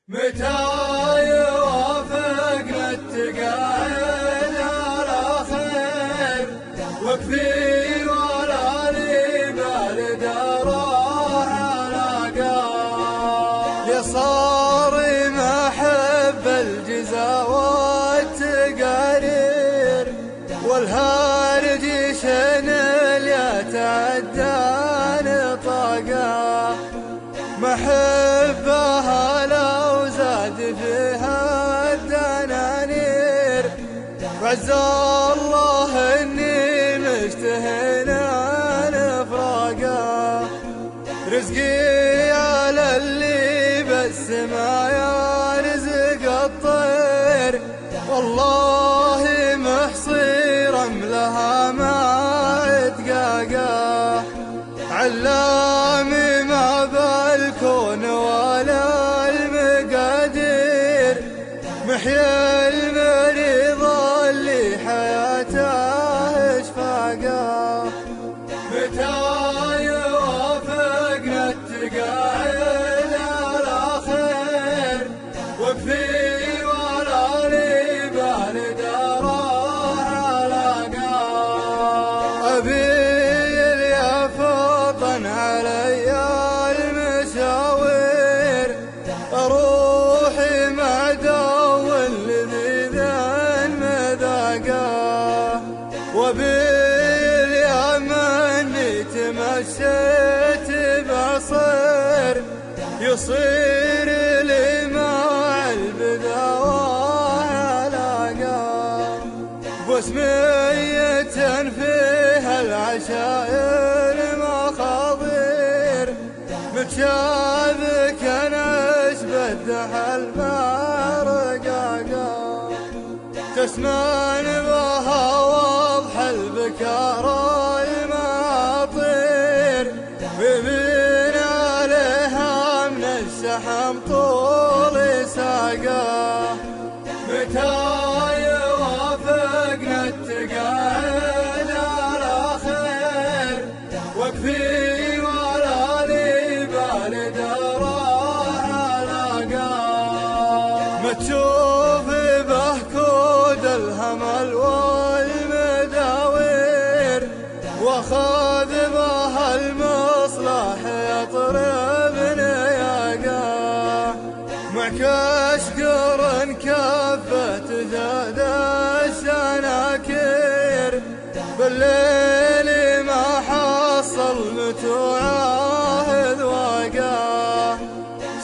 متى يوافقنا التقاعد على خير وكثير ولا لي بالد اروح الاقاه يا صاري محب الجزا والتقارير والهارج شنل يتعدى نطاقه محبها لو زاد فيها الدنانير عز الله اني مشتهن الافراقه رزقي على اللي بالسما يرزق الطير والله محصي رملها ما اتقاقه علامي ما بالكون ولا المقادير محيا المريض اللي حياته اشفاقه متى يوافقنا التقاعد على خير وكثير ولا لي بالد اروح الاقاه علي المشاوير روحي مع دو اللذيذ مذاقه وباليوم اني تمشيت بعصير يصير لي مع البذاوة علاقه واسمية فيها العشائر متشابك انا اشبه الدحل مرقاقه تسمن بها واضح البكار الماطير بيبين عليها من الشحم طول ساقه متى يوافقنا التقاعد على خير وكثير ما تشوف به كود الهمل والمداوير واخذ به المصلح يطرب نياقه معك اشقر كفت زاد الشناكير بالليل